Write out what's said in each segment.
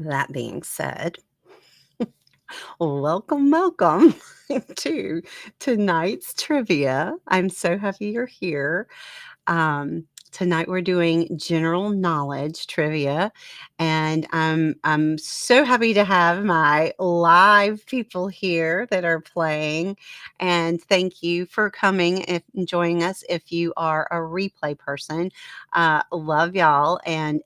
That being said, welcome to tonight's trivia. I'm so happy you're here. Tonight we're doing general knowledge trivia, and I'm so happy to have my live people here that are playing. And thank you for coming and joining us. If you are a replay person, love y'all. And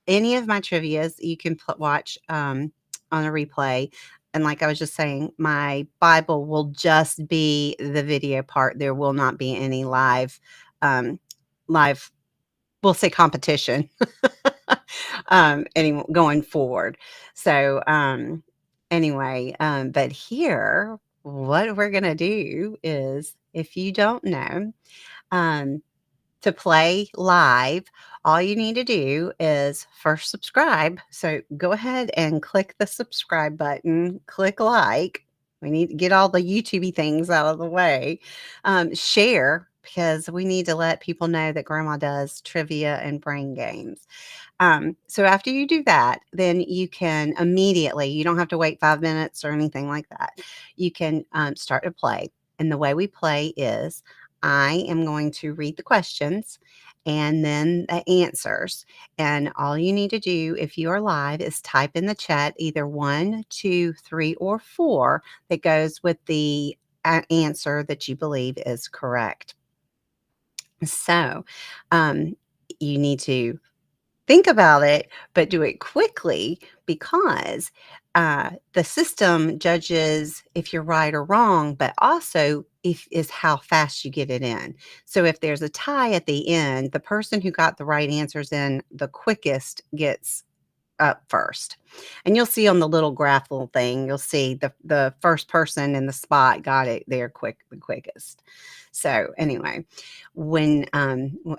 any of my trivias you can watch on a replay. And like I was just saying, my Bible will just be the video part. There will not be any live, we'll say competition, any going forward. So anyway, but here, what we're gonna do is, if you don't know, um, to play live, all you need to do is first subscribe. So go ahead and click the subscribe button, click like. We need to get all the YouTubey things out of the way. Share, because we need to let people know that Grandma does trivia and brain games. So after you do that, then you can immediately, you don't have to wait 5 minutes or anything like that. You can start to play. And the way we play is I am going to read the questions and then the answers. And all you need to do if you are live is type in the chat either 1, 2, 3, or 4 that goes with the answer that you believe is correct. So you need to think about it, but do it quickly, because the system judges if you're right or wrong, but also is how fast you get it in. So if there's a tie at the end, the person who got the right answers in the quickest gets up first. And you'll see on the little graph little thing, you'll see the first person in the spot got it there the quickest. So anyway, when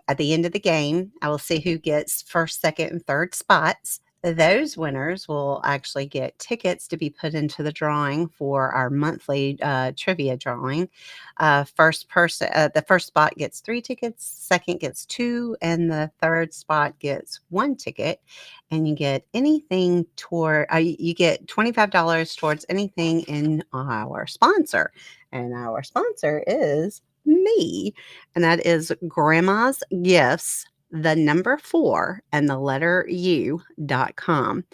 at the end of the game, I will see who gets first, second, and third spots. Those winners will actually get tickets to be put into the drawing for our monthly trivia drawing. The first spot gets 3 tickets, second gets 2, and the third spot gets 1 ticket. And you get anything you get $25 towards anything in our sponsor. And our sponsor is me, and that is Grandma's Gifts, the number 4 and the letter U.com.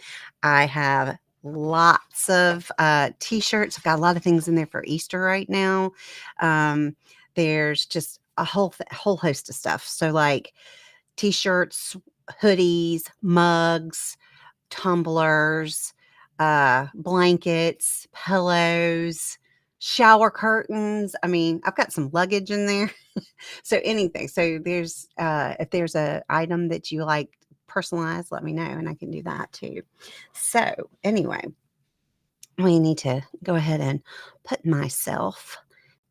I have lots of t-shirts. I've got a lot of things in there for Easter right now. There's just a whole host of stuff. So like t-shirts, hoodies, mugs, tumblers, blankets, pillows, shower curtains. I mean, I've got some luggage in there. So anything. So there's if there's a item that you like personalized, let me know and I can do that too. So anyway, we need to go ahead and put myself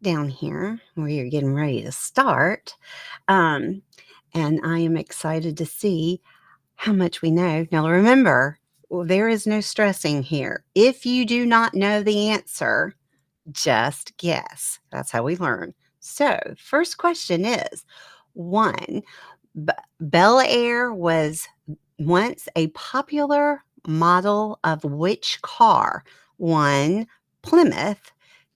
down here where you're getting ready to start. And I am excited to see how much we know. Now remember, there is no stressing here. If you do not know the answer, just guess. That's how we learn. So, first question is 1. Bel Air was once a popular model of which car? 1. Plymouth,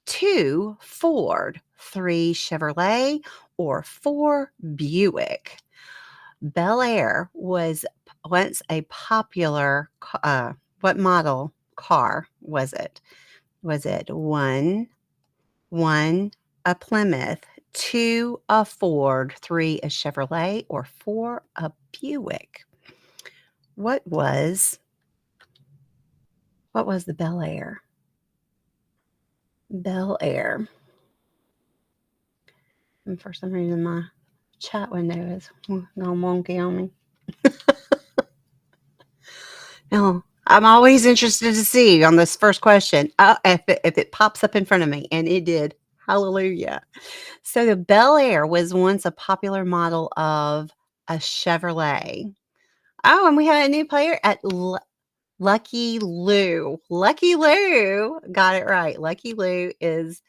2. Ford, 3. Chevrolet, or 4. Buick. Bel Air was once a popular, what model car was it? Was it 1, a Plymouth, 2, a Ford, 3, a Chevrolet, or 4, a Buick? What was the Bel Air? Bel Air. And for some reason, my chat window is gone wonky on me. No, I'm always interested to see on this first question if it pops up in front of me, and it did. Hallelujah. So the Bel Air was once a popular model of a Chevrolet. Oh, and we have a new player at Lucky Lou. Lucky Lou got it right. Lucky Lou is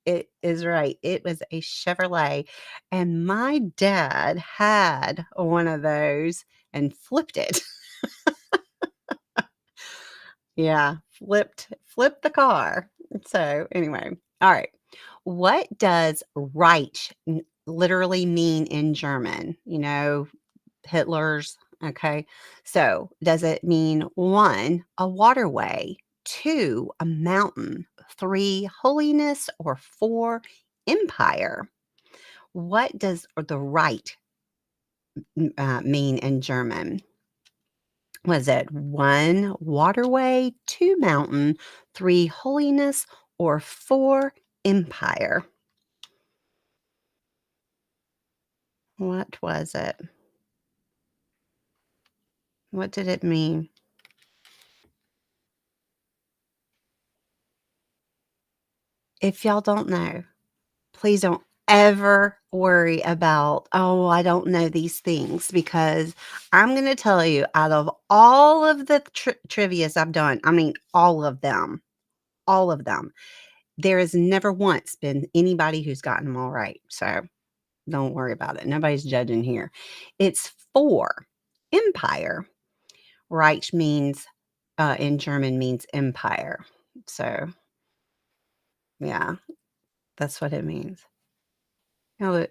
right. It was a Chevrolet, and my dad had one of those and flipped it. Yeah, flipped the car. So, anyway, all right. What does Reich literally mean in German? Hitler's, okay? So, does it mean 1, a waterway, 2, a mountain, 3, holiness, or 4, empire? What does the right mean in German? Was it 1, waterway, 2, mountain, 3, holiness, or 4, empire? What was it? What did it mean? If y'all don't know, please don't ever worry about, "Oh, I don't know these things," because I'm gonna tell you, out of all of the trivias I've done, I mean, all of them, there has never once been anybody who's gotten them all right, so don't worry about it. Nobody's judging here. It's 4, empire. Reich means, in German means empire. So, yeah, that's what it means. Y'all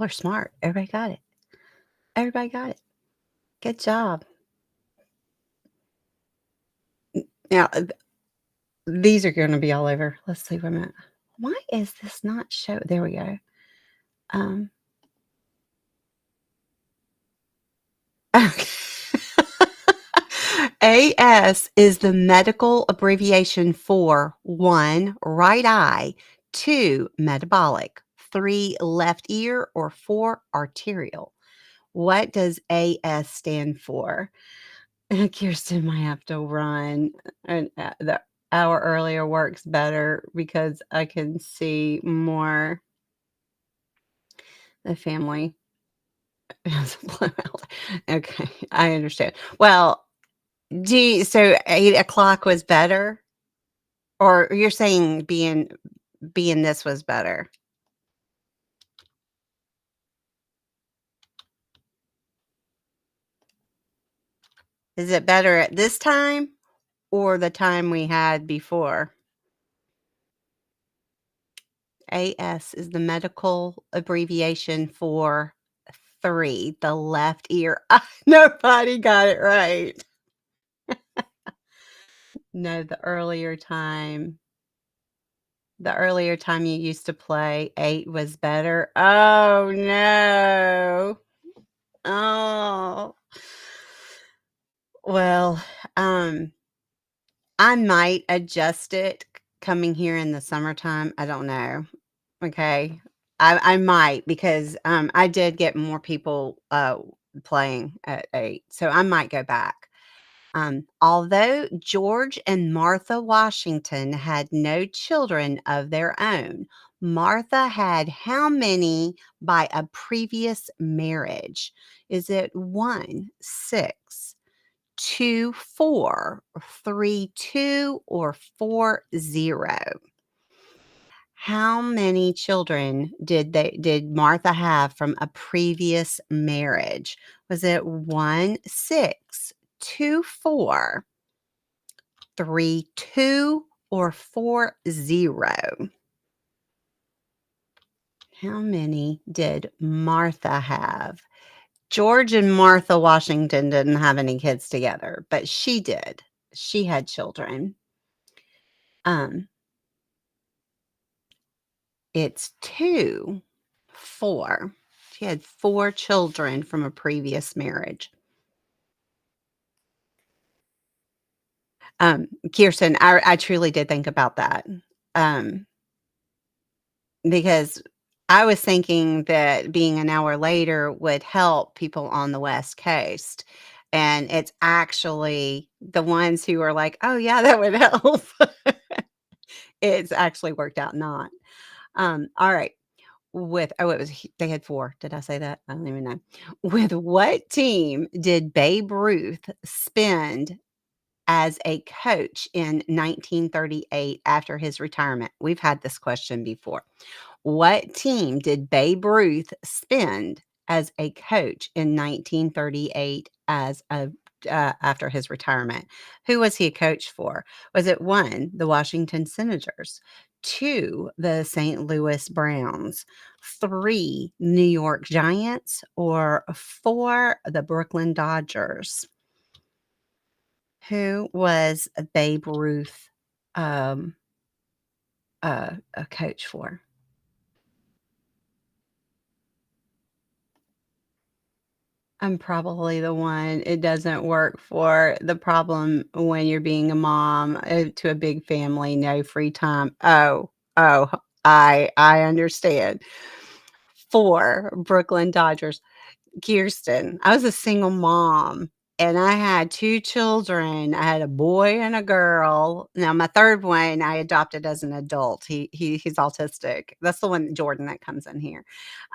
are smart. Everybody got it. Everybody got it. Good job. Now, these are gonna be all over. Let's see, wait a minute. Why is this not show there we go. Um, okay. AS is the medical abbreviation for 1, right eye, 2, metabolic, 3, left ear, or 4, arterial. What does AS stand for? Kirsten might have to run, and the hour earlier works better because I can see more the family has a blowout. Okay, I understand. Well, so 8 o'clock was better? Or you're saying being this was better? Is it better at this time or the time we had before? AS is the medical abbreviation for 3, the left ear. Nobody got it right. No, the earlier time you used to play, 8 was better. Oh, no. Oh. Well, I might adjust it coming here in the summertime. I don't know. Okay. I might because, I did get more people, playing at 8, so I might go back. Although George and Martha Washington had no children of their own, Martha had how many by a previous marriage? Is it 1, 6, 2, 4, 3, 2, or 4, 0? How many children did Martha have from a previous marriage? Was it 1, 6, 2, 4, 3, 2, or 4, 0? How many did Martha have? George and Martha Washington didn't have any kids together, but she did. She had children. Um, it's 2, 4. She had 4 children from a previous marriage. Kirsten, I truly did think about that, um, because I was thinking that being an hour later would help people on the West Coast, and it's actually the ones who are like, "Oh, yeah, that would help." It's actually worked out not. Alright, it was they had 4. Did I say that? I don't even know. With what team did Babe Ruth spend as a coach in 1938 after his retirement? We've had this question before. What team did Babe Ruth spend as a coach in 1938 as a after his retirement. Who was he a coach for? Was it 1, the Washington Senators, 2, the St. Louis Browns, 3, New York Giants, or 4, the Brooklyn Dodgers? Who was Babe Ruth um, a coach for? I'm probably the one it doesn't work for. The problem when you're being a mom, to a big family, no free time. Oh, I understand. 4, Brooklyn Dodgers. Kirsten, I was a single mom, and I had 2 children. I had a boy and a girl. Now my 3rd one I adopted as an adult. He's autistic. That's the one, Jordan, that comes in here.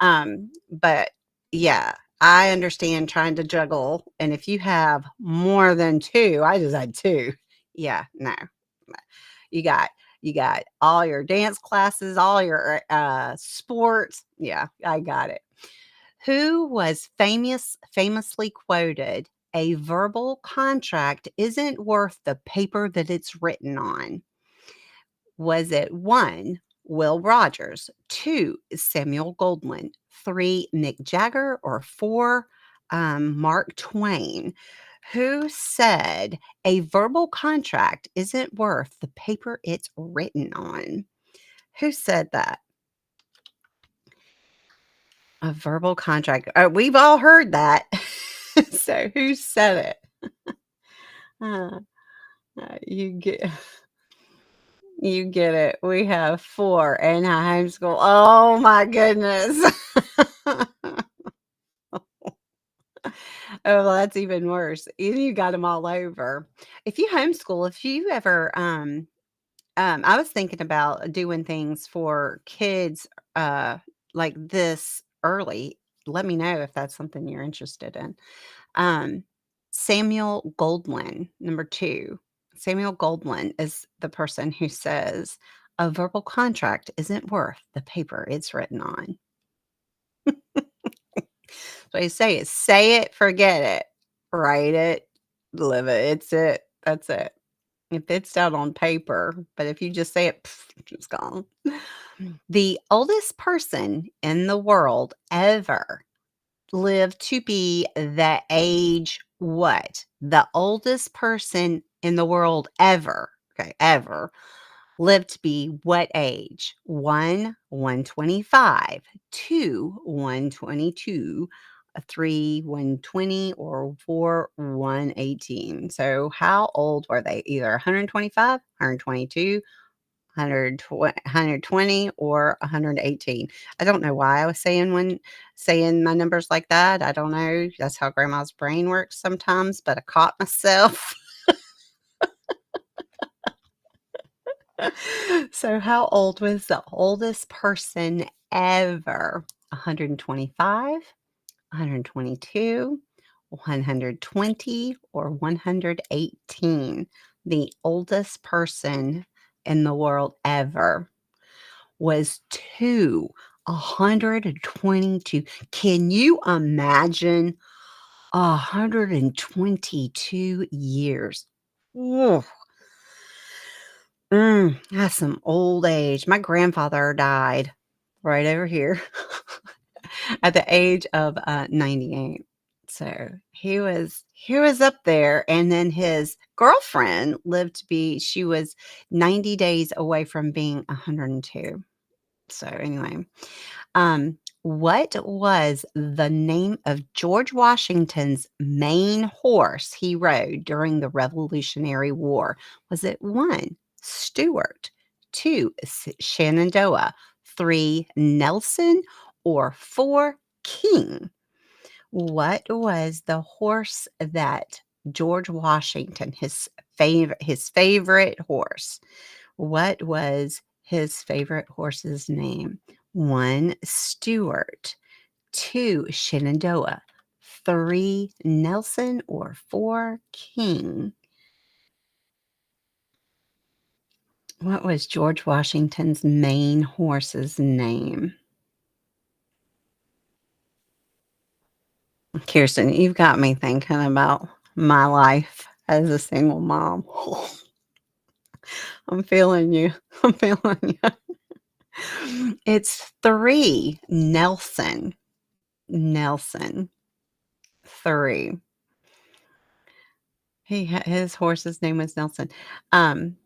But yeah, I understand trying to juggle, and if you have more than 2, I just had 2. Yeah, no. You got you got all your dance classes, all your, sports. Yeah, I got it. Who was famously quoted, "A verbal contract isn't worth the paper that it's written on"? Was it 1, Will Rogers, 2, Samuel Goldwyn, 3, Mick Jagger, or 4, Mark Twain? Who said, "A verbal contract isn't worth the paper it's written on"? Who said that? A verbal contract. We've all heard that. So who said it? Uh, you get you get it. We have 4 in high school. Oh my goodness. Oh, well, that's even worse. You got them all over. If you homeschool, if you ever, I was thinking about doing things for kids, like this early. Let me know if that's something you're interested in. Um, Samuel Goldwyn, number 2. Samuel Goldwyn is the person who says, "A verbal contract isn't worth the paper it's written on." So I say it, forget it. Write it, live it. It's it. That's it. If it's down on paper, but if you just say it, it's gone. The oldest person in the world ever lived to be the age what? The oldest person in the world ever, okay, ever lived to be what age? 1, 125, 2, 122, 3, 120, or 4, 118. So how old were they? Either 125, 122, 120 or 118. I don't know why I was saying my numbers like that. I don't know. That's how grandma's brain works sometimes, but I caught myself. So how old was the oldest person ever? 125, 122, 120, or 118? The oldest person in the world ever was 122. Can you imagine 122 years? Ooh, that's some old age. My grandfather died right over here at the age of 98. So he was up there, and then his girlfriend lived to be she was 90 days away from being 102. So anyway, what was the name of George Washington's main horse he rode during the Revolutionary War? Was it 1, Stuart, 2, Shenandoah, 3, Nelson, or 4, King? What was the horse that George Washington, his favorite horse, what was his favorite horse's name? 1, Stuart, 2, Shenandoah, 3, Nelson, or 4, King? What was George Washington's main horse's name? Kirsten, you've got me thinking about my life as a single mom. I'm feeling you. I'm feeling you. It's 3, Nelson. Nelson, 3. His horse's name was Nelson. Um,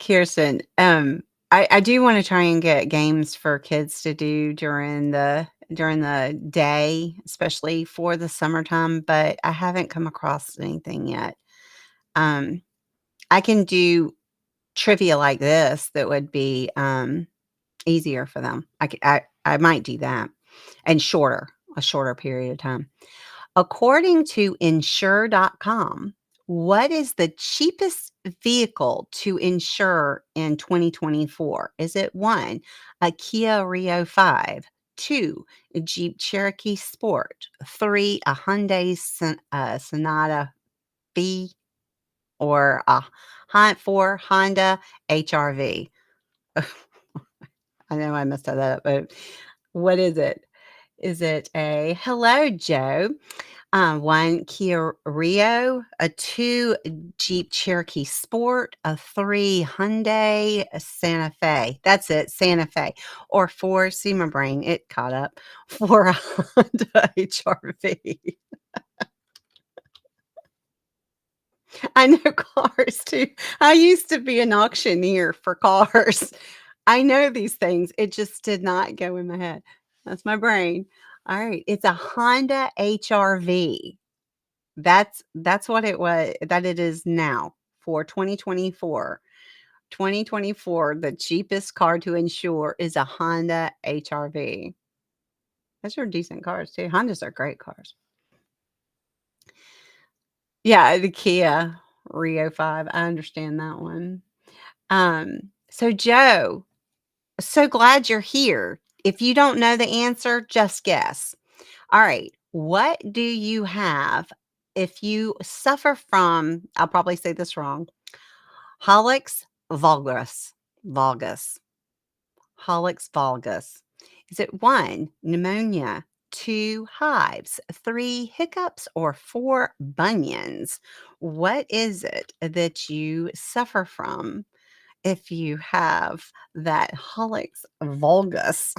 Kirsten, I do wanna try and get games for kids to do during the day, especially for the summertime, but I haven't come across anything yet. Um, I can do trivia like this that would be, easier for them. I might do that, and a shorter period of time. According to insure.com, what is the cheapest vehicle to insure in 2024? Is it 1, a Kia Rio 5, 2, a Jeep Cherokee Sport, 3, a Hyundai Sonata B, or a 4, Honda HR-V? I know I messed that up, but what is it? Is it a hello, Joe? 1 Kia Rio, a 2 Jeep Cherokee Sport, a 3 Hyundai Santa Fe. That's it, Santa Fe. Or 4, see my brain, it caught up. 4 a Honda HR-V. I know cars too. I used to be an auctioneer for cars. I know these things. It just did not go in my head. That's my brain. All right. It's a Honda HR-V. That's what it is now for 2024. 2024, the cheapest car to insure is a Honda HR-V. Those are decent cars too. Hondas are great cars. Yeah, the Kia Rio 5. I understand that one. So Joe, so glad you're here. If you don't know the answer, just guess. All right. What do you have if you suffer from, I'll probably say this wrong, Hallux valgus. Hallux valgus. Is it 1, pneumonia, 2, hives, 3, hiccups, or 4, bunions? What is it that you suffer from if you have that Hallux valgus?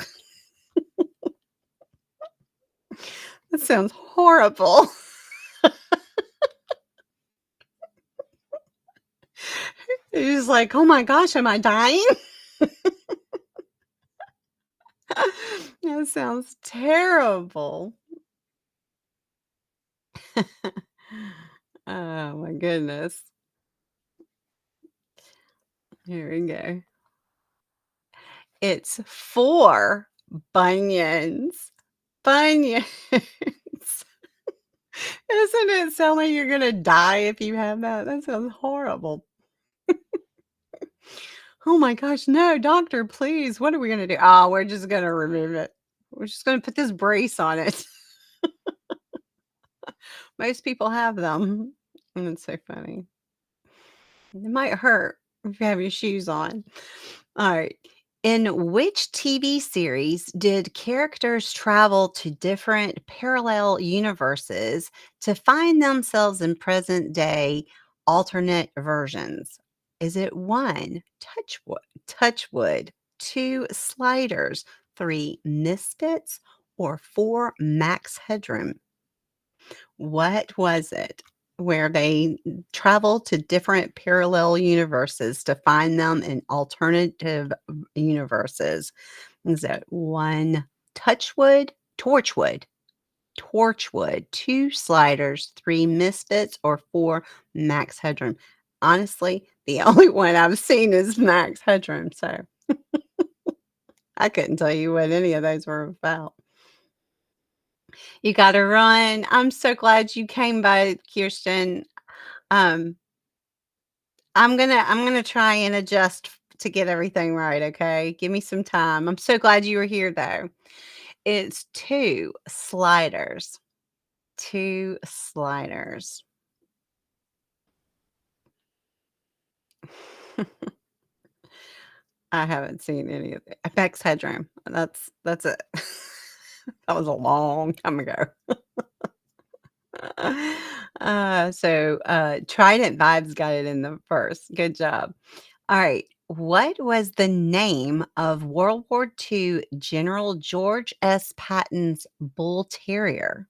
That sounds horrible. You're just like, "Oh my gosh, am I dying?" That sounds terrible. Oh my goodness. Here we go. It's 4 bunions. Bunions. Doesn't it sound like you're gonna die if you have that? That sounds horrible. Oh my gosh, no, doctor, please. What are we gonna do? Oh, we're just gonna remove it. We're just gonna put this brace on it. Most people have them. And it's so funny. It might hurt if you have your shoes on. All right. In which TV series did characters travel to different parallel universes to find themselves in present day alternate versions? Is it 1, Touchwood, 2, Sliders, 3, Misfits, or 4, Max Headroom? What was it where they travel to different parallel universes to find them in alternative universes? Is it 1, Torchwood, 2, Sliders, 3, Misfits, or 4, Max Headroom? Honestly, the only one I've seen is Max Headroom, so I couldn't tell you what any of those were about. You gotta run. I'm so glad you came by, Kirsten. Um, I'm gonna try and adjust to get everything right, okay? Give me some time. I'm so glad you were here, though. It's 2 Sliders. 2 Sliders. I haven't seen any of it. Apex Headroom. That's it. That was a long time ago. Trident Vibes got it in the first. Good job. All right. What was the name of World War II General George S. Patton's Bull Terrier?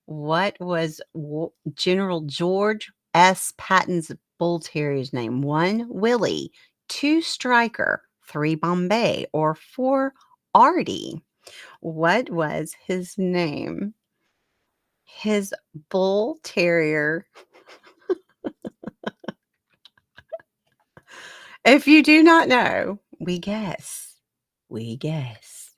What was General George S. Patton's Bull Terrier's name? 1, Willie, 2, Striker, 3, Bombay, or 4, Artie? What was his name? His Bull Terrier. If you do not know, we guess. We guess.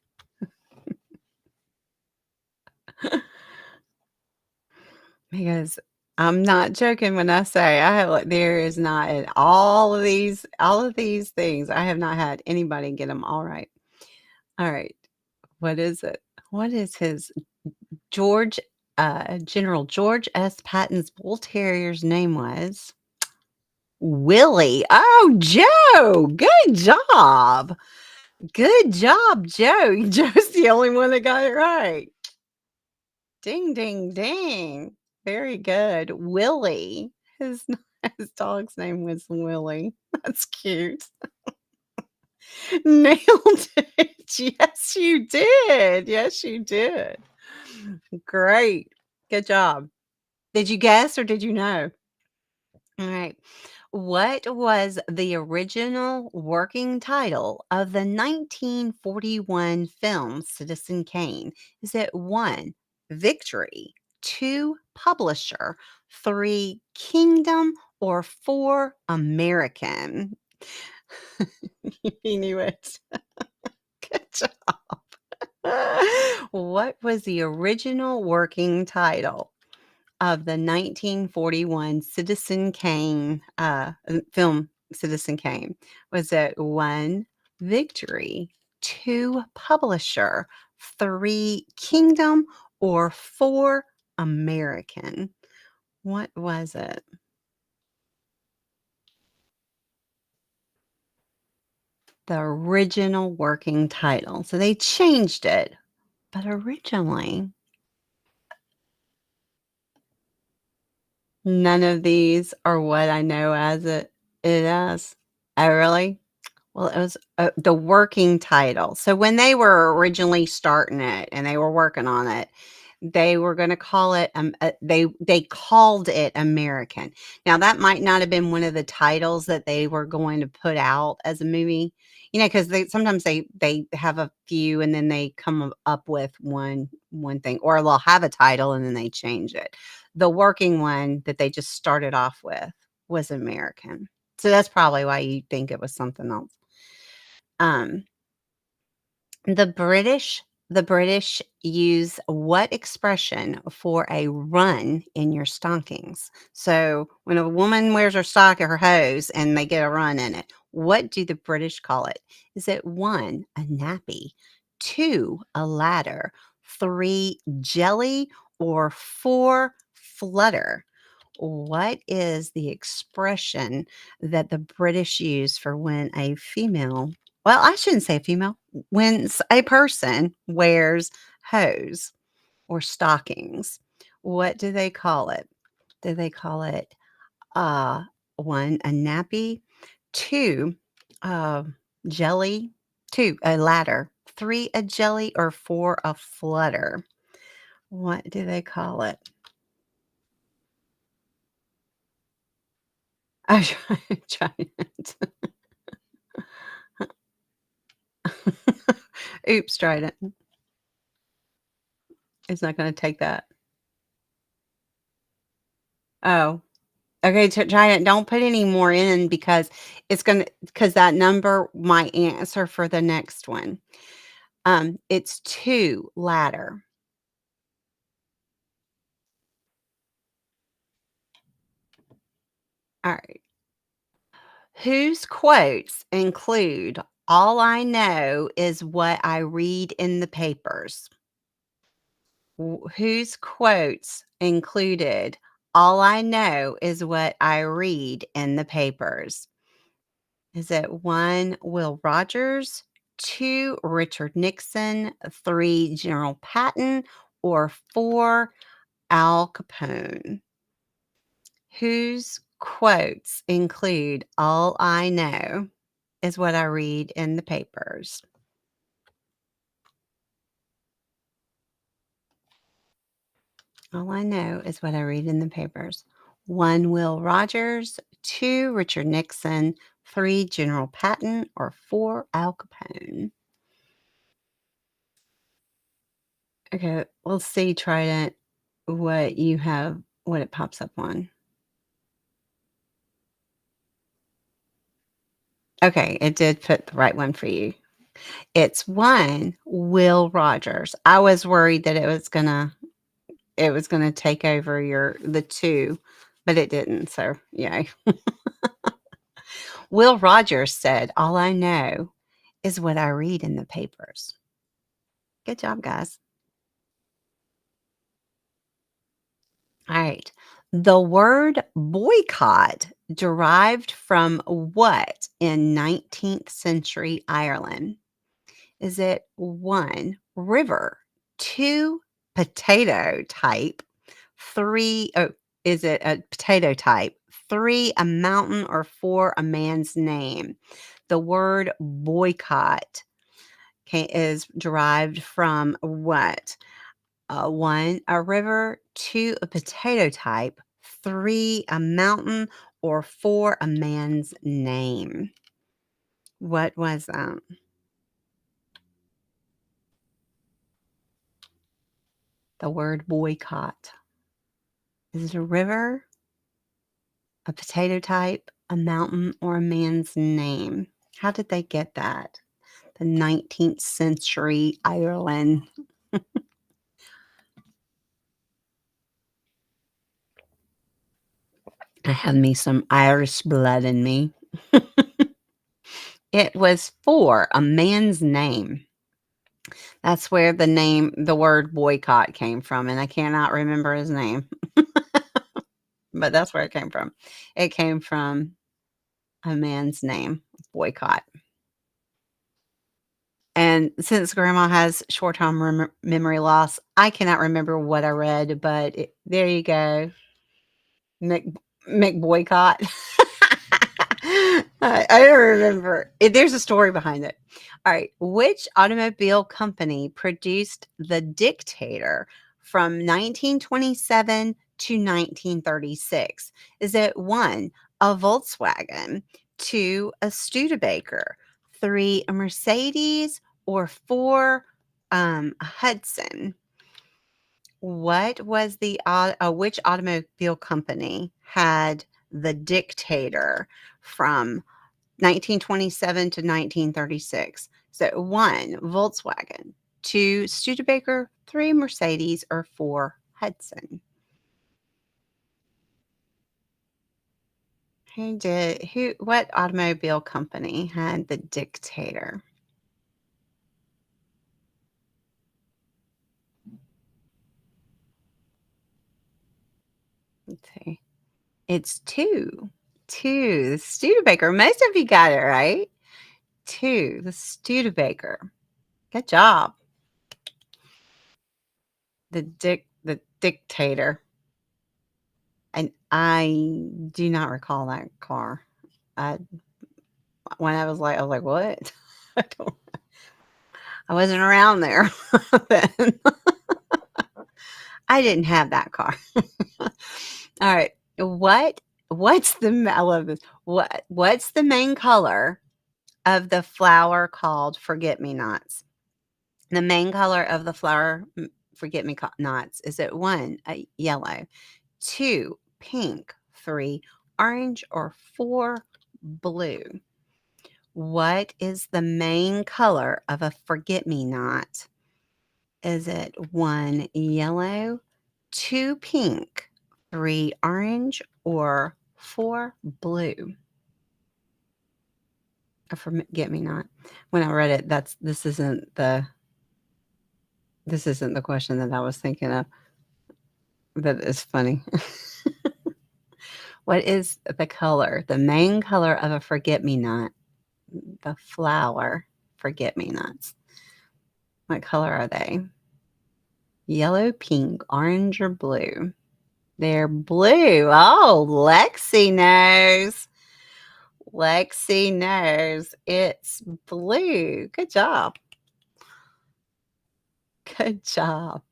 Because I'm not joking when I say I have like there is not in all of these things, I have not had anybody get them all right. All right. What is it? What is his George General George S. Patton's Bull Terrier's name was? Willie. Oh, Joe. Good job. Good job, Joe. Joe's the only one that got it right. Ding, ding, ding. Very good. Willie. His his dog's name was Willie. That's cute. Nailed it. Yes, you did. Yes, you did. Great. Good job. Did you guess or did you know? All right. What was the original working title of the 1941 film Citizen Kane? Is it 1, Victory, 2, Publisher, 3, Kingdom, or 4, American? You knew it. Good job. What was the original working title of the 1941 Citizen Kane film Citizen Kane? Was it 1, Victory, 2, Publisher, 3, Kingdom, or 4, American? What was it? The original working title. So they changed it, but originally none of these are what I know it as. Oh, really? Well, it was, the working title. So when they were originally starting it and they were working on it, they were gonna call it, they called it American. Now, that might not have been one of the titles that they were going to put out as a movie, because they sometimes they have a few and then they come up with one thing, or they'll have a title and then they change it. The working one that they just started off with was American. So that's probably why you think it was something else. Um, the British use what expression for a run in your stockings? So when a woman wears her hose and they get a run in it, what do the British call it? Is it 1, a nappy, 2, a ladder, 3, jelly, or 4, flutter? What is the expression that the British use for when a female, well, I shouldn't say female, when a person wears hose or stockings? What do they call it? Do they call it, uh, 1, a nappy, 2, uh, jelly, 2, a ladder, 3, a jelly, or 4, a flutter? What do they call it? I try it. Oops, tried it. It's not gonna take that. Oh, okay, try it. Don't put any more in because because that number might answer for the next one. It's 2, ladder. Alright. Whose quotes include, "All I know is what I read in the papers"? Whose quotes included, "All I know is what I read in the papers"? Is it 1, Will Rogers, 2, Richard Nixon, 3, General Patton, or 4, Al Capone? Whose quotes include "All I know is what I read in the papers"? All I know is what I read in the papers. 1, Will Rogers, 2, Richard Nixon, 3, General Patton, or 4, Al Capone. Okay, let's see, Trident, what you have, what it pops up on. Okay, it did put the right one for you. It's 1, Will Rogers. I was worried that it was gonna take over the 2, but it didn't, so yay. Will Rogers said, "All I know is what I read in the papers." Good job, guys. All right. The word boycott derived from what in 19th century Ireland? Is it 1, river, 2, potato type, 3, oh, is it a potato type, 3, a mountain, or 4, a man's name? The word boycott is derived from what? 1, a river, 2, a potato type, 3, a mountain, or 4, a man's name. What was that? The word boycott. Is it a river, a potato type, a mountain, or a man's name? How did they get that? The 19th century Ireland. I have me some Irish blood in me. It was for a man's name. That's where the word boycott came from, and I cannot remember his name, but that's where it came from. It came from a man's name, boycott. And since grandma has short-term memory loss, I cannot remember what I read, but there you go. Mc McBoycott. I don't remember. There's a story behind it. All right. Which automobile company produced The Dictator from 1927 to 1936? Is it 1, a Volkswagen, 2, a Studebaker, 3, a Mercedes, or 4, a Hudson? Which automobile company had The Dictator from 1927 to 1936? So 1, Volkswagen, 2, Studebaker, 3, Mercedes, or 4, Hudson? What automobile company had The Dictator? Let's see. It's 2. 2, the Studebaker. Most of you got it right. 2, the Studebaker. Good job. The Dictator. And I do not recall that car. I I was like, "What?" I don't I wasn't around there then. I didn't have that car. Alright. What's I love this. What's the main color of the flower called forget-me-nots? The main color of the flower, forget-me-nots, is it 1, a yellow, 2, pink, 3, orange, or 4, blue? What is the main color of a forget-me-not? Is it 1, yellow, 2, pink, 3, orange, or 4, blue? A forget-me-not. When I read it, this isn't the question that I was thinking of. That is funny. What is the main color of a forget-me-not? The flower forget-me-nots. What color are they? Yellow, pink, orange, or blue? They're blue. Oh, Lexi knows. Lexi knows it's blue. Good job. Good job.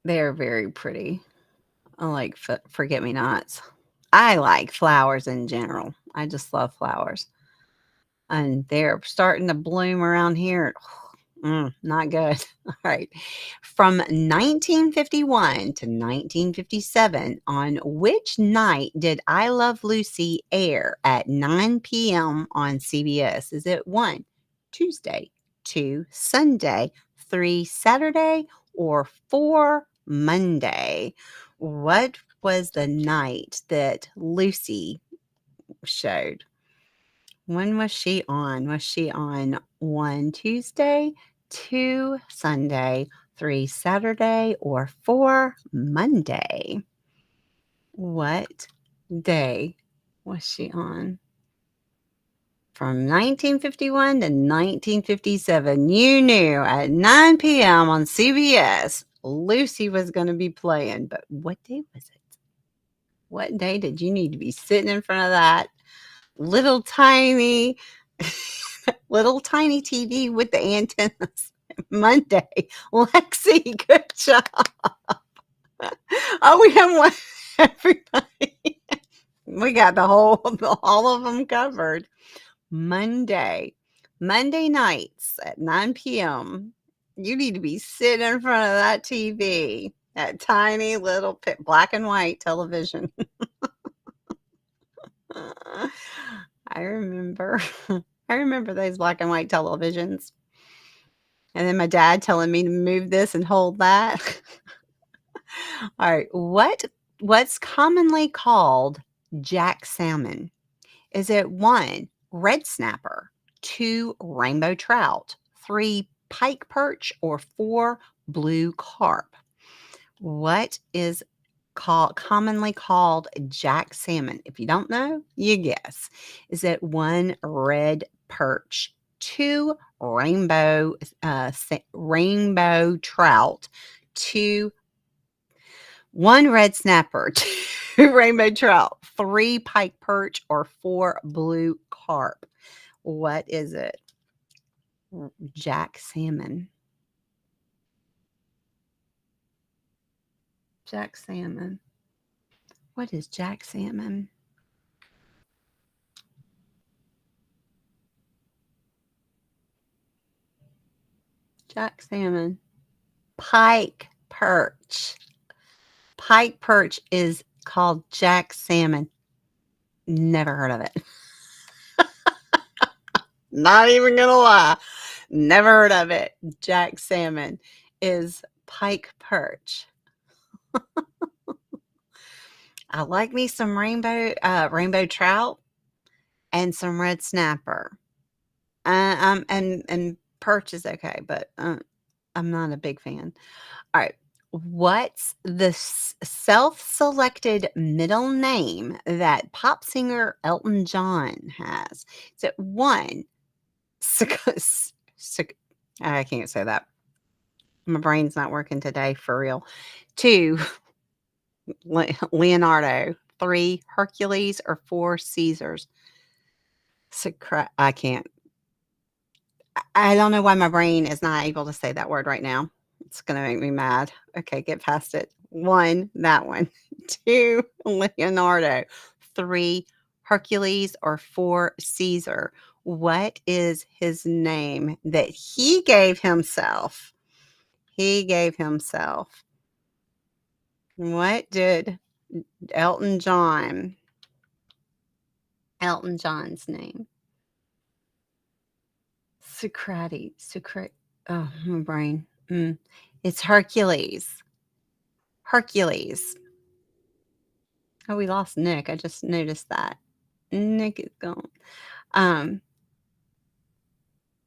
They're very pretty. I like forget-me-nots. I like flowers in general. I just love flowers. And they're starting to bloom around here. Not good. All right. From 1951 to 1957, on which night did I Love Lucy air at 9 p.m. on CBS? Is it 1, Tuesday, 2, Sunday, 3, Saturday, or 4, Monday? What was the night that Lucy showed? When was she on? Was she on 1, Tuesday, 2, Sunday, 3, Saturday, or 4, Monday? What day was she on? From 1951 to 1957, you knew at 9 p.m. on CBS, Lucy was going to be playing. But what day was it? What day did you need to be sitting in front of that little tiny TV with the antennas? Monday. Lexi, good job. Oh, we have one. Everybody. We got all of them covered. Monday nights at 9 p.m. You need to be sitting in front of that TV, that tiny little black and white television. I remember those black and white televisions. And then my dad telling me to move this and hold that. All right. What's commonly called jack salmon? Is it 1, red snapper, 2, rainbow trout, 3, pike perch, or 4, blue carp? What is commonly called jack salmon? If you don't know, you guess. Is it 1, red perch, 2, rainbow trout, 1 red snapper, 2 rainbow trout, 3 pike perch, or 4 blue carp? What is it? Jack salmon. Jack salmon. What is jack salmon? Jack salmon. Pike perch. Pike perch is called jack salmon. Never heard of it. Not even gonna lie. Never heard of it. Jack salmon is pike perch. I like me some rainbow trout and some red snapper. And perch is okay, but I'm not a big fan. All right. What's the self-selected middle name that pop singer Elton John has? Is it 1, I can't say that. My brain's not working today for real. 2, Leonardo. 3, Hercules, or 4, Caesars? I can't. I don't know why my brain is not able to say that word right now. It's going to make me mad. Okay, get past it. 1, that one. 2, Leonardo. 3, Hercules, or 4, Caesar? What is his name that he gave himself? He gave himself. What did Elton John's name? Oh, my brain. It's Hercules. Hercules. Oh, we lost Nick. I just noticed that. Nick is gone.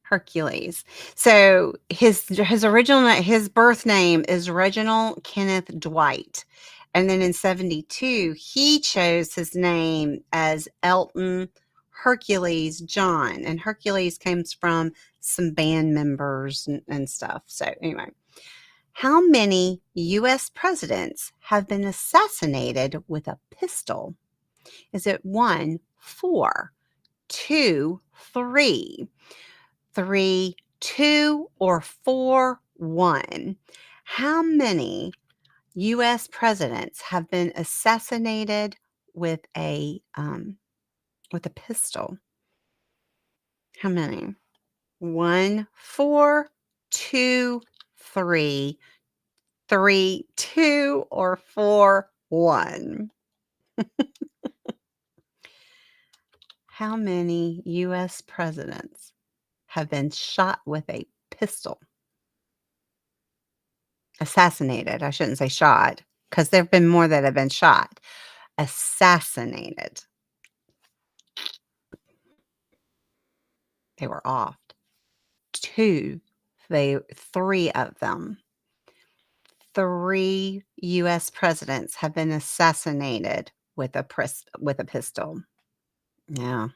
Hercules. So his birth name is Reginald Kenneth Dwight. And then in 1972, he chose his name as Elton Hercules John. And Hercules comes from some band members and stuff. So, anyway, how many U.S. presidents have been assassinated with a pistol? Is it 1, 4, 2, 3, 3, 2, or 4, 1? How many U.S. presidents have been assassinated with a pistol? How many? 1, 4, 2, 3, 3, 2, or 4, 1? How many U.S. presidents have been shot with a pistol? Assassinated. I shouldn't say shot, because there have been more that have been shot. Assassinated. They were off. 2, 3 of them. 3 U.S. presidents have been assassinated with a pistol. Yeah.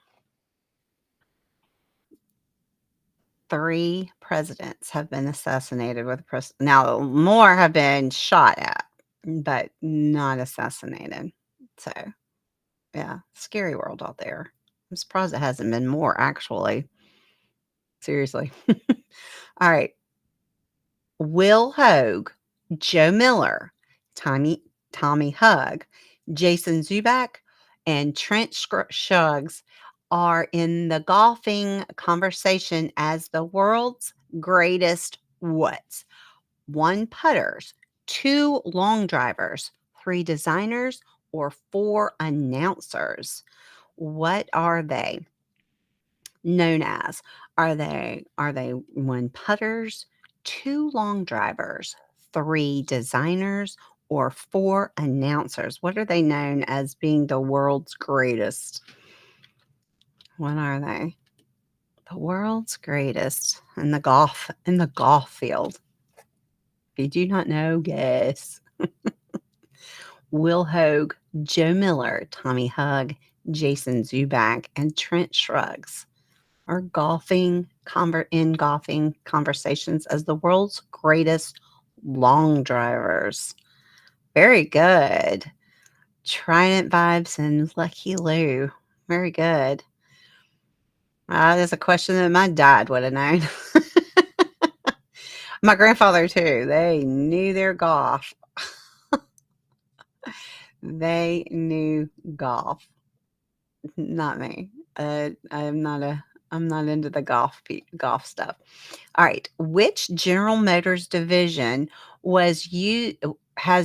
3 presidents have been assassinated with a pistol. Now, more have been shot at, but not assassinated. So, yeah, scary world out there. I'm surprised it hasn't been more, actually. Seriously. All right. Will Hogue, Joe Miller, Tommy Hug, Jason Zuback, and Trent Suggs are in the golfing conversation as the world's greatest what? 1 putters, 2 long drivers, 3 designers, or 4 announcers. What are they known as? Are they 1 putters, 2 long drivers, 3 designers, or 4 announcers? What are they known as being the world's greatest? What are they? The world's greatest in the golf field. If you do not know, guess. Will Hogue, Joe Miller, Tommy Hug, Jason Zuback, and Trent Suggs are in golfing conversations as the world's greatest long drivers. Very good. Trident Vibes and Lucky Lou. Very good. That's a question that my dad would have known. My grandfather, too. They knew their golf. They knew golf. Not me. I'm not into the golf stuff. All right. Which General Motors division has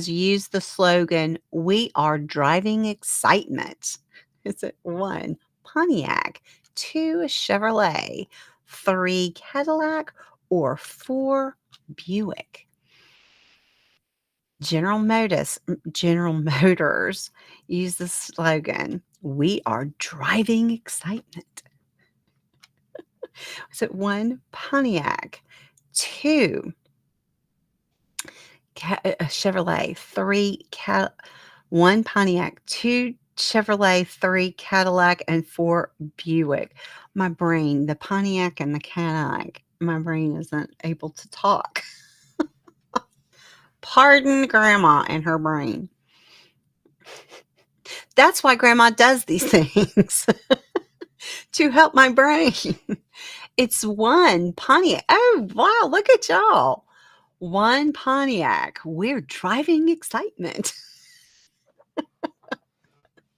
used the slogan "We are driving excitement"? Is it 1, Pontiac, 2, Chevrolet, 3, Cadillac, or 4, Buick? General Motors use the slogan, "We are driving excitement." Is it 1, Pontiac, 2, Chevrolet, 3, 1 Pontiac, 2 Chevrolet, 3 Cadillac, and 4 Buick? My brain, the Pontiac and the Cadillac, my brain isn't able to talk. Pardon Grandma and her brain. That's why Grandma does these things, to help my brain. It's 1 Pontiac. Oh, wow, look at y'all. 1 Pontiac. We're driving excitement.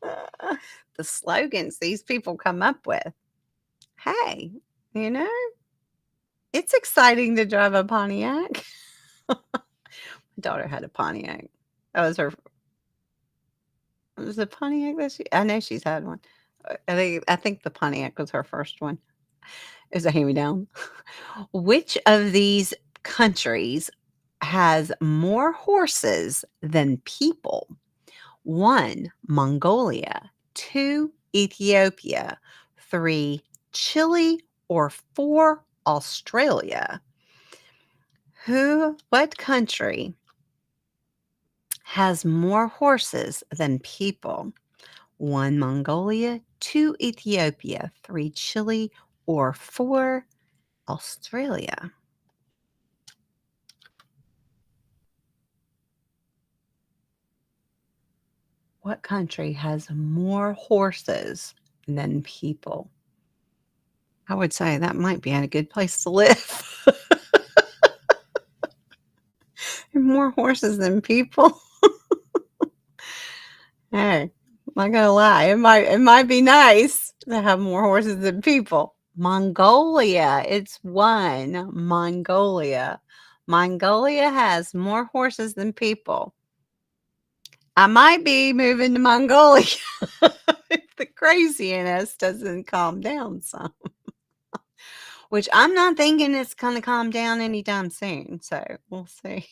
The slogans these people come up with. Hey, you know, it's exciting to drive a Pontiac. My daughter had a Pontiac. That was her. Was it Pontiac that I know she's had one. I think the Pontiac was her first one. It was a hand-me-down. Which of these countries has more horses than people? 1, Mongolia, 2, Ethiopia, 3, Chile, or 4, Australia? What country has more horses than people? 1, Mongolia, 2, Ethiopia, 3, Chile, or 4, Australia. What country has more horses than people? I would say that might be a good place to live. More horses than people. Hey, I'm not gonna lie, it might be nice to have more horses than people. Mongolia, it's 1. Mongolia. Mongolia has more horses than people. I might be moving to Mongolia if the craziness doesn't calm down some, which I'm not thinking it's gonna calm down anytime soon, so we'll see.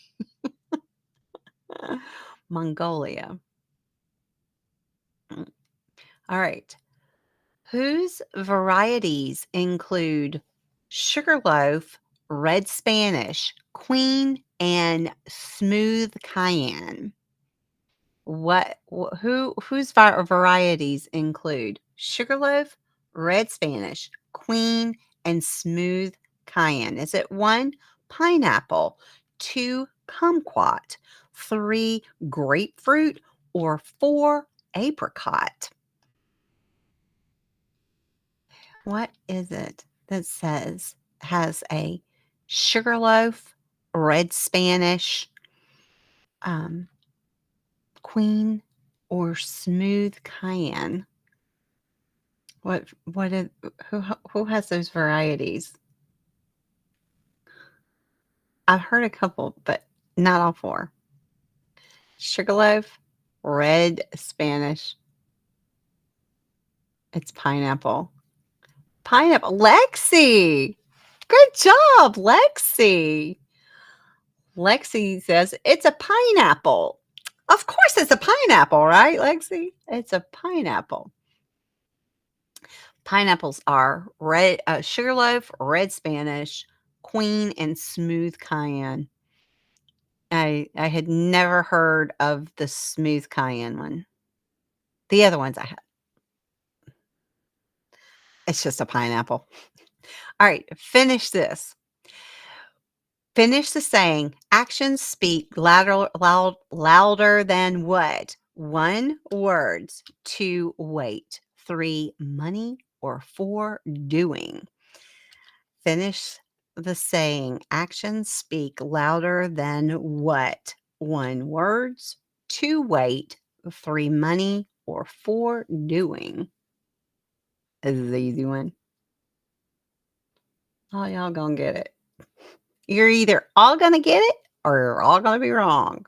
Mongolia. Mm. Alright. Whose varieties include Sugarloaf, Red Spanish, Queen, and Smooth Cayenne? Whose varieties include Sugarloaf, Red Spanish, Queen, and Smooth Cayenne? Is it 1, pineapple, 2, kumquat, 3, grapefruit, or 4, apricot? What is it that has a Sugarloaf, Red Spanish, um, Queen, or Smooth Cayenne? What is who has those varieties? I've heard a couple, but not all 4. Sugarloaf, Red Spanish, it's pineapple. Pineapple. Lexi! Good job, Lexi. Lexi says, "It's a pineapple." Of course it's a pineapple, right, Lexi? It's a pineapple. Pineapples are Sugarloaf, Red Spanish, Queen, and Smooth Cayenne. I had never heard of the Smooth Cayenne one. The other ones I had. It's just a pineapple. Alright, finish this. Finish the saying, actions speak louder than what? 1, words, 2, wait, 3, money, or 4, doing. Finish the saying, actions speak louder than what? 1, words, 2, wait, 3, money, or 4, doing. This is the easy one. Oh, y'all gonna get it. You're either all gonna get it or you're all gonna be wrong.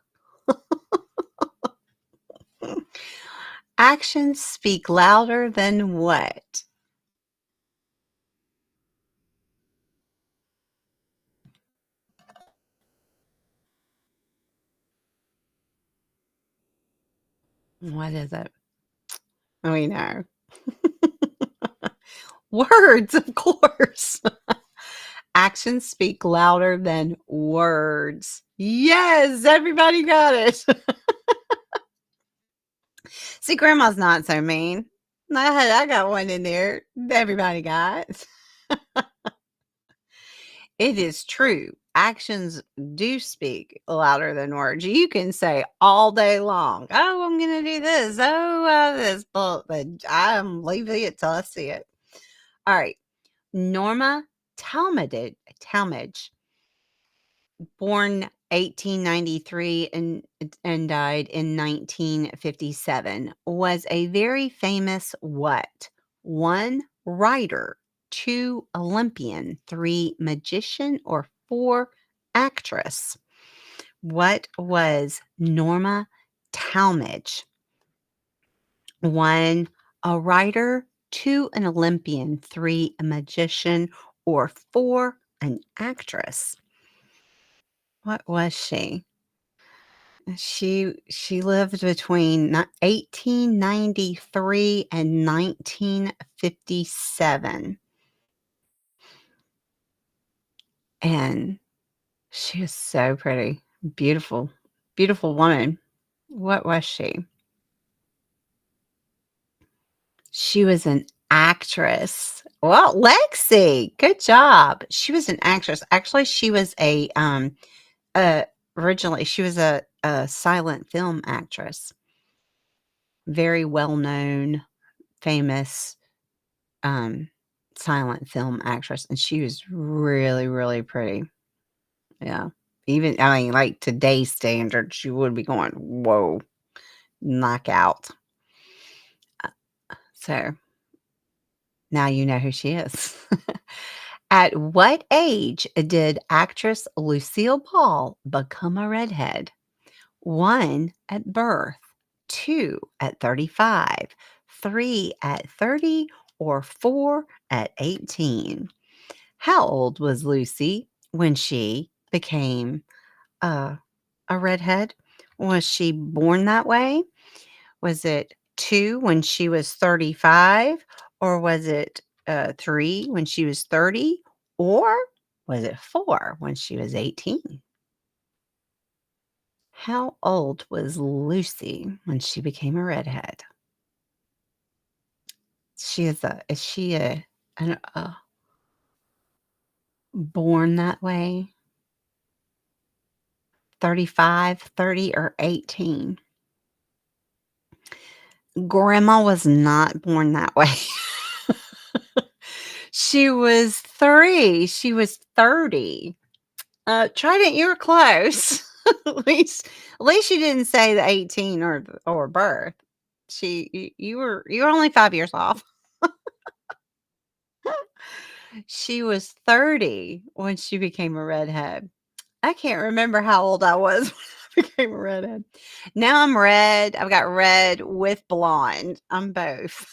Actions speak louder than what? What is it? We know. Words, of course. Actions speak louder than words. Yes, everybody got it. See, grandma's not so mean. I got one in there. Everybody got. It is true. Actions do speak louder than words. You can say all day long, "Oh, I'm going to do this. Oh, this," but I'm leaving it till I see it. All right. Norma Talmadge, born 1893 and died in 1957, was a very famous what? 1, writer, 2, Olympian, 3, magician, or 4, actress. What was Norma Talmadge? 1, a writer, 2, an Olympian, 3, a magician, or 4, an actress. What was she? She lived between 1893 and 1957, and she was so pretty. Beautiful, beautiful woman. What was she? She was an Actress. Well, Lexi, good job. She was an actress. Actually, she was uh, originally, she was a silent film actress. Very well-known, famous, um, silent film actress, and she was really, really pretty. Yeah. Even I mean, like, today's standards, you would be going, "Whoa, knockout." Uh, so, now you know who she is. At what age did actress Lucille Ball become a redhead? 1 at birth, 2 at 35, 3 at 30, or 4 at 18? How old was Lucy when she became uh, a redhead? Was she born that way? Was it 2 when she was 35, or was it, 3 when she was 30, or was it 4 when she was 18? How old was Lucy when she became a redhead? Is she born that way? 35, 30, or 18? Grandma was not born that way. She was 3. She was 30. Trident, you were close. At least you didn't say the 18 or birth. You were only 5 years off. She was 30 when she became a redhead. I can't remember how old I was when I became a redhead. Now I'm red. I've got red with blonde. I'm both.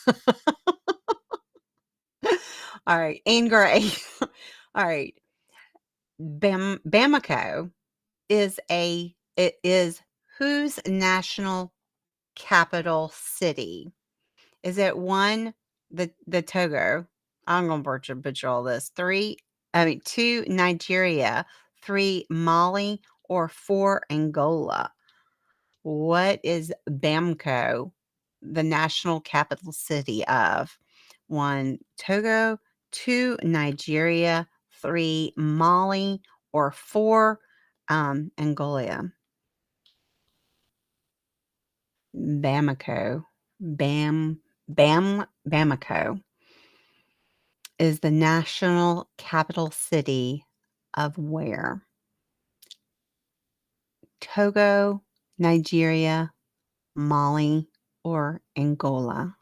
All right, and gray. All right. Bamako it is whose national capital city? Is it 1, the Togo? I'm gonna butcher all this. 2, Nigeria, 3, Mali, or 4, Angola? What is Bamako the national capital city of? 1, Togo, 2, Nigeria, 3, Mali, or 4, Angola? Bamako. Bamako is the national capital city of where? Togo, Nigeria, Mali, or Angola?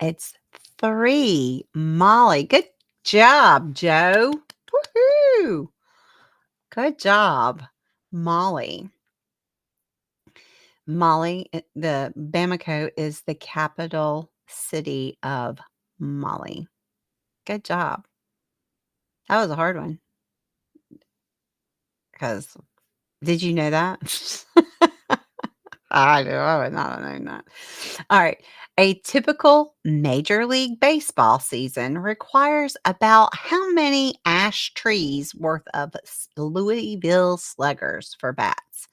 It's 3, Mali. Good job, Joe. Woohoo! Good job, Mali. The Bamako is the capital city of Mali. Good job. That was a hard one. Because did you know that? I do. I would not have known that. All right. A typical Major League Baseball season requires about how many ash trees worth of Louisville sluggers for bats?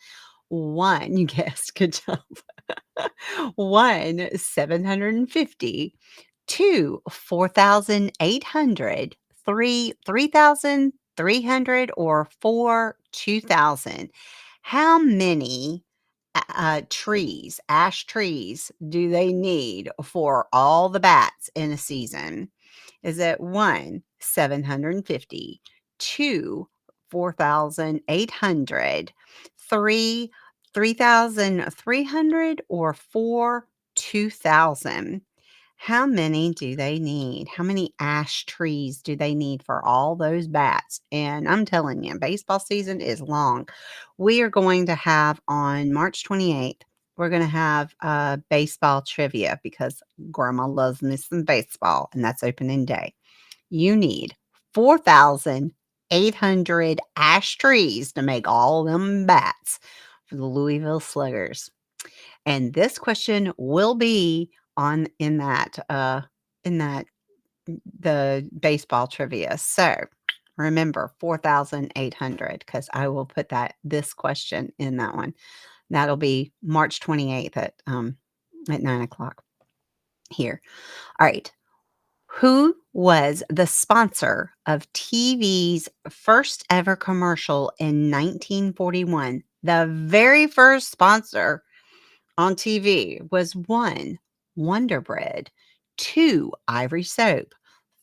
1, you guessed. Good job. 1, 750. 2, 4,800. 3, 3,300. Or 4, 2,000. How many ash trees do they need for all the bats in a season? Is it 1, 750, 2, 4,800, 3, 3,300, or 4, 2,000? How many do they need? How many ash trees do they need for all those bats? And I'm telling you, baseball season is long. We are going to have on March 28th, we're going to have baseball trivia because grandma loves me some baseball, and that's opening day. You need 4,800 ash trees to make all them bats for the Louisville Sluggers. And this question will be on in that the baseball trivia. So remember 4,800 because I will put this question in that one. That'll be March 28th at 9 o'clock. Here. All right. Who was the sponsor of TV's first ever commercial in 1941? The very first sponsor on TV was 1, Wonder Bread, 2, Ivory Soap,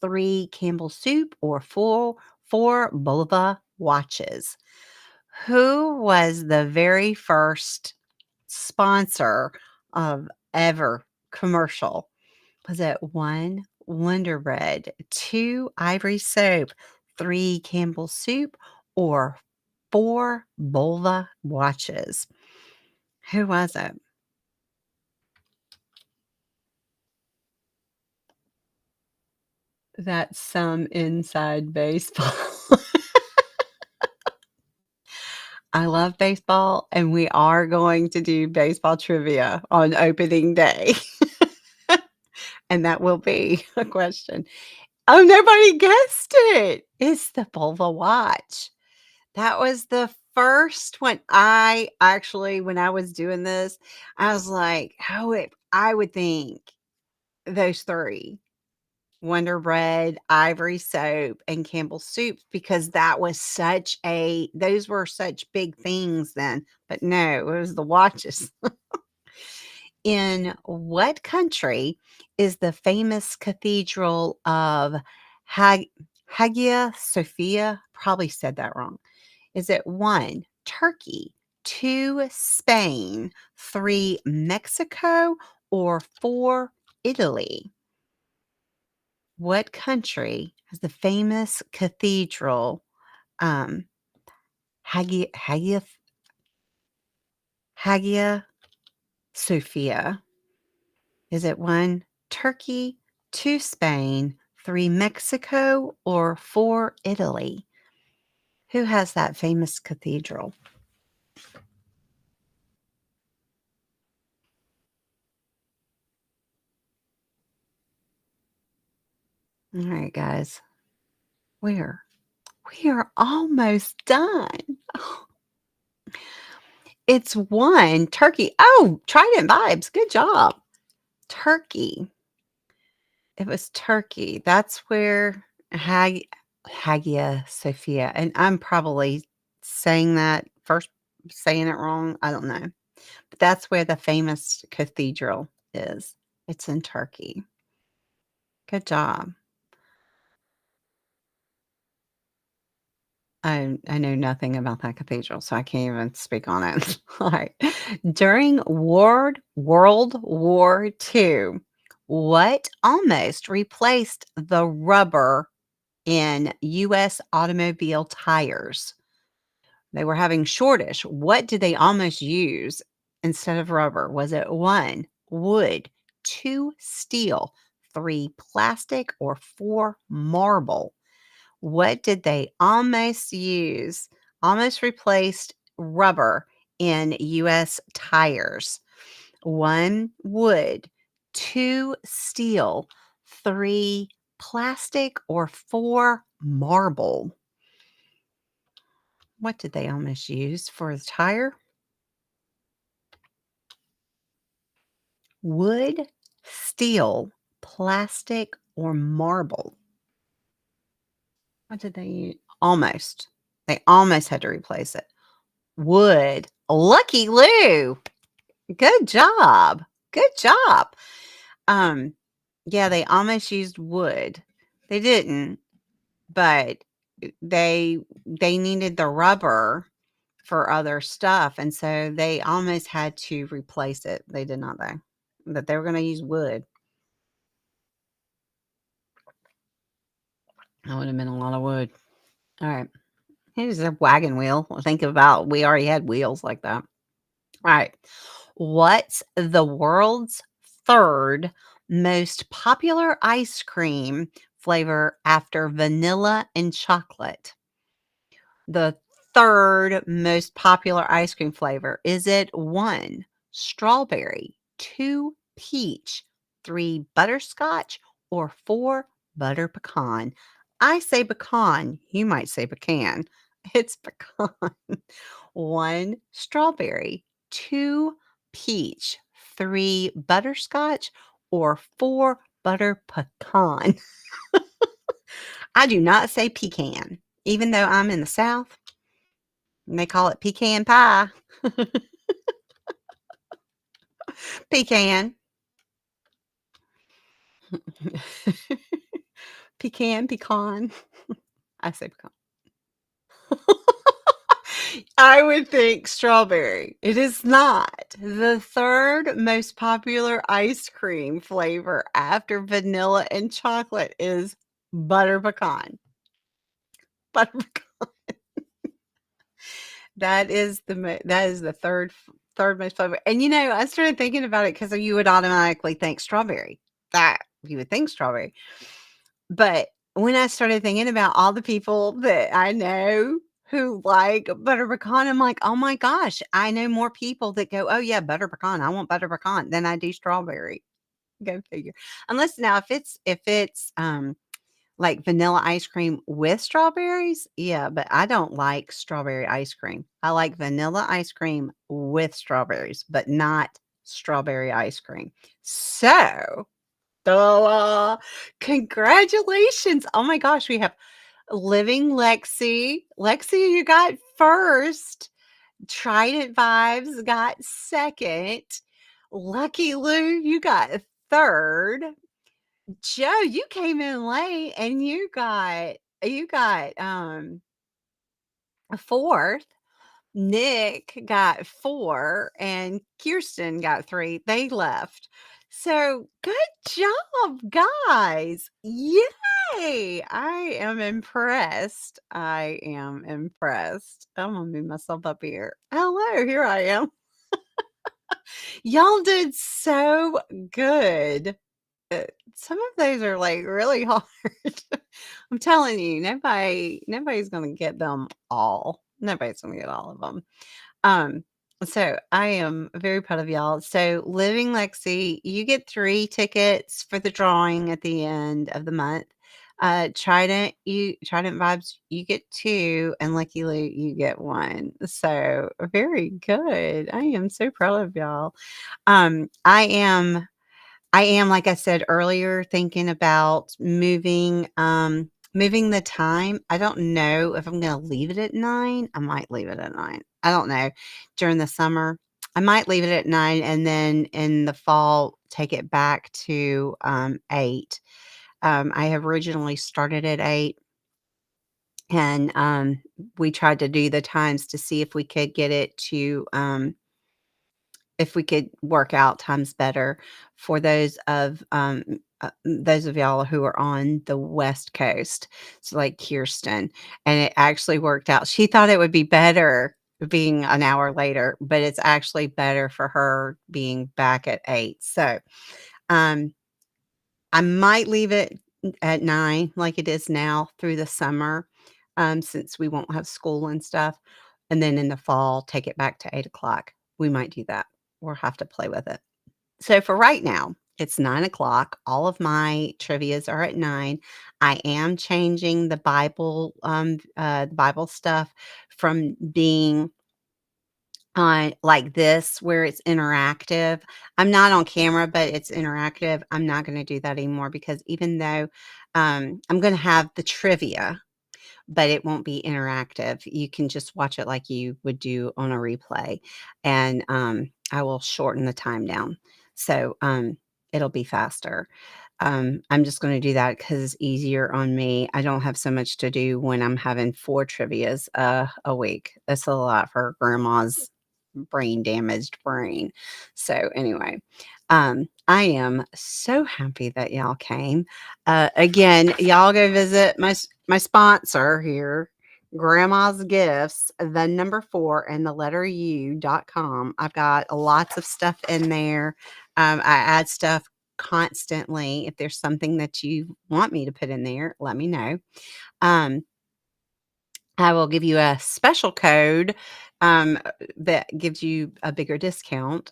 3, Campbell Soup, or 4 Bulova watches. Who was the very first sponsor of ever commercial? Was it 1, Wonder Bread, 2, Ivory Soap, 3, Campbell Soup, or 4 Bulova watches? Who was it? That's some inside baseball. I love baseball, and we are going to do baseball trivia on opening day, and that will be a question. Oh, nobody guessed it. It's the Bulva watch. That was the first one. I actually, when I was doing this, I was like, "Oh, I would think those 3. Wonder Bread, Ivory Soap, and Campbell Soup because those were such big things then, but no, it was the watches. In what country is the famous cathedral of Hag Hagia Sophia? Probably said that wrong. Is it 1, Turkey, 2, Spain, 3, Mexico, or 4, Italy? What country has the famous cathedral, um, Hagia Sophia? Is it 1, Turkey, 2, Spain, 3, Mexico, or 4, Italy? Who has that famous cathedral? All right, guys. Where? We are almost done. It's 1, Turkey. Oh, Trident Vibes. Good job. Turkey. It was Turkey. That's where Hagia Sophia, and I'm probably saying it wrong. I don't know. But that's where the famous cathedral is. It's in Turkey. Good job. I know nothing about that cathedral, so I can't even speak on it. All right. During World War II, what almost replaced the rubber in US automobile tires? They were having shortage. What did they almost use instead of rubber? Was it 1, wood, 2, steel, 3, plastic, or 4, marble? What did they almost use? Almost replaced rubber in US tires. 1, wood, 2, steel, 3, plastic, or 4, marble? What did they almost use for the tire? Wood, steel, plastic, or marble? What did they use? Almost. They almost had to replace it. Wood. Lucky Lou. Good job. Good job. Um, yeah, they almost used wood. They didn't, but they needed the rubber for other stuff, and so they almost had to replace it. They did not though. But they were gonna use wood. That would have been a lot of wood. All right. Here's a wagon wheel. Think about we already had wheels like that. All right. What's the world's 3rd most popular ice cream flavor after vanilla and chocolate? The 3rd most popular ice cream flavor. Is it 1, strawberry, 2, peach, 3, butterscotch, or 4, butter pecan? I say pecan. You might say pecan. It's pecan. 1, strawberry, 2, peach, 3, butterscotch, or 4 butter pecan. I do not say pecan, even though I'm in the South and they call it pecan pie. Pecan. Pecan. I say pecan. I would think strawberry. It is not. The third most popular ice cream flavor after vanilla and chocolate is butter pecan. Butter pecan. That is the third most flavor. And I started thinking about it because you would automatically think strawberry. That you would think strawberry. But when I started thinking about all the people that I know who like butter pecan, I'm like, "Oh my gosh, I know more people that go, 'Oh, yeah, butter pecan. I want butter pecan,' than I do strawberry." Go figure. Unless now if it's like vanilla ice cream with strawberries, yeah, but I don't like strawberry ice cream. I like vanilla ice cream with strawberries, but not strawberry ice cream. So, ta-da! Congratulations. Oh my gosh, we have Living Lexi. Lexi, you got first. Trident Vibes got second. Lucky Lou, you got third. Joe, you came in late and you got a fourth. Nick got 4 and Kirsten got 3. They left. So, good job, guys. Yay! I am impressed. I am impressed. I'm gonna move myself up here. Hello, here I am. Y'all did so good. Some of those are, like, really hard. I'm telling you, nobody's gonna get them all. Nobody's gonna get all of them. Um, so I am very proud of y'all. So Living Lexi, you get 3 tickets for the drawing at the end of the month. Trident Vibes, you get 2, and Lucky Lou, you get 1. So very good. I am so proud of y'all. Um, I am I am, like I said earlier, thinking about moving the time. I don't know if I'm gonna leave it at 9. I might leave it at 9. I don't know. During the summer, I might leave it at 9 and then in the fall take it back to 8. I have originally started at 8 and we tried to do the times to see if we could get it to if we could work out times better for those of y'all who are on the West Coast, so like Kirsten, and it actually worked out. She thought it would be better being an hour later, but it's actually better for her being back at 8. So, um, I might leave it at 9 like it is now through the summer, since we won't have school and stuff, and then in the fall, take it back to 8 o'clock. We might do that. We'll have to play with it. So for right now, it's 9 o'clock. All of my trivias are at 9. I am changing the Bible stuff from being on like this where it's interactive. I'm not on camera, but it's interactive. I'm not going to do that anymore because even though I'm going to have the trivia, but it won't be interactive. You can just watch it like you would do on a replay, and I will shorten the time down. So it'll be faster. I'm just going to do that because it's easier on me. I don't have so much to do when I'm having 4 trivias a week. That's a lot for grandma's brain damaged brain. So anyway, I am so happy that y'all came. Again, y'all go visit my sponsor here, Grandma's Gifts, the number 4 and the letter U.com. I've got lots of stuff in there. I add stuff constantly. If there's something that you want me to put in there, let me know. Um, I will give you a special code that gives you a bigger discount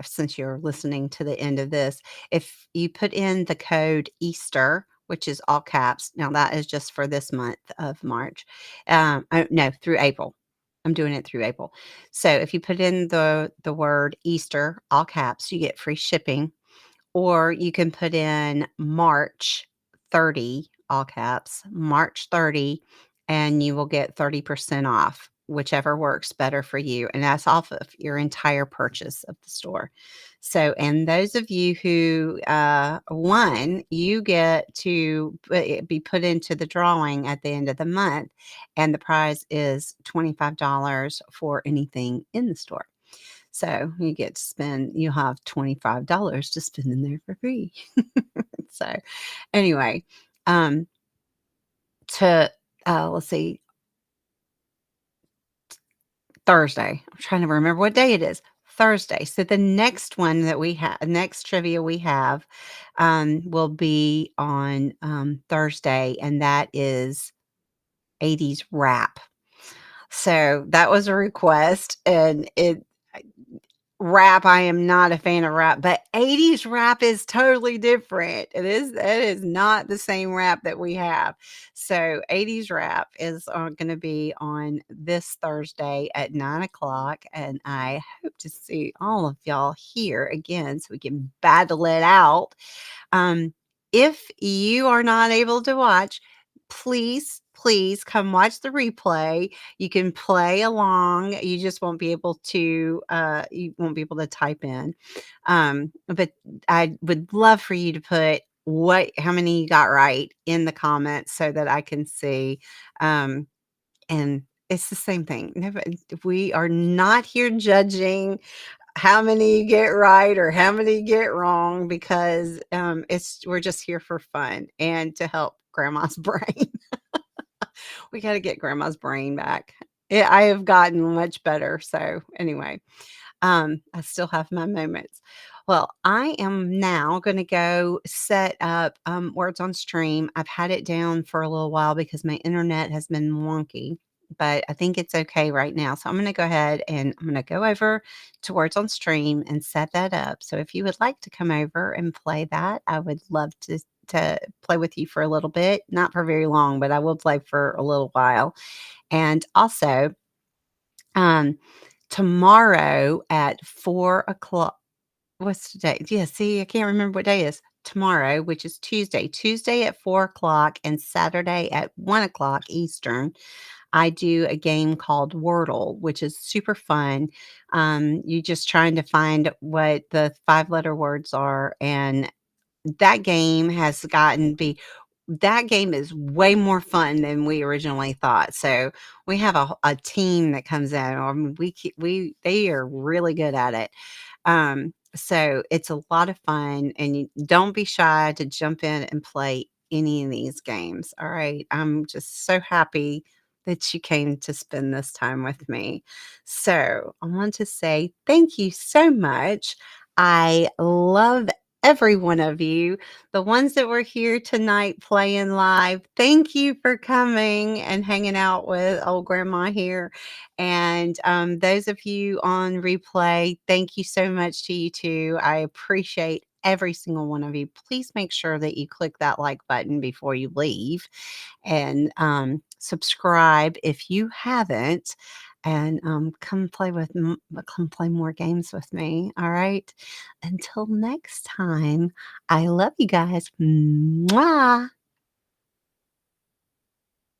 since you're listening to the end of this. If you put in the code Easter, which is all caps, now that is just for this month of March. No, through April. I'm doing it through April. So if you put in the word Easter, all caps, you get free shipping. or you can put in March 30, all caps, March 30, and you will get 30% off, whichever works better for you. And that's off of your entire purchase of the store. So, and those of you who won, you get to be put into the drawing at the end of the month. And the prize is $25 for anything in the store. So you get to spend, you have $25 to spend in there for free. So anyway, um, to let's see, Thursday. I'm trying to remember what day it is. Thursday. So the next one that we have, next trivia we have, will be on Thursday, and that is 80s rap. So that was a request, and it rap, I am not a fan of rap, but 80s rap is totally different. It is not the same rap that we have. So 80s rap is gonna be on this Thursday at 9 o'clock, and I hope to see all of y'all here again so we can battle it out. Um, if you are not able to watch, please, please come watch the replay. You can play along. You just won't be able to you won't be able to type in. But I would love for you to put how many you got right in the comments so that I can see. And it's the same thing. We are not here judging how many you get right or how many you get wrong, because we're just here for fun and to help grandma's brain. We got to get grandma's brain back. I have gotten much better. So anyway, I still have my moments. Well, I am now going to go set up Words on Stream. I've had it down for a little while because my internet has been wonky, but I think it's okay right now. So I'm going to go ahead and I'm going to go over to Words on Stream and set that up. So if you would like to come over and play that, I would love to play with you for a little bit, not for very long, but I will play for a little while. And also, um, tomorrow at 4 o'clock. What's today? Yeah, see, I can't remember what day is. Tomorrow, which is Tuesday. Tuesday at 4 o'clock and Saturday at 1 o'clock Eastern. I do a game called Wordle, which is super fun. You just trying to find what the 5-letter words are, and that game has gotten be that game is way more fun than we originally thought. So we have a team that comes in. I mean, they are really good at it. So it's a lot of fun, and you don't be shy to jump in and play any of these games. All right. I'm just so happy that you came to spend this time with me. So I want to say thank you so much. I love every one of you. The ones that were here tonight playing live, thank you for coming and hanging out with old grandma here. And those of you on replay, thank you so much to you too. I appreciate every single one of you. Please make sure that you click that like button before you leave, and subscribe if you haven't, and come play more games with me. All right. Until next time, I love you guys. Mwah.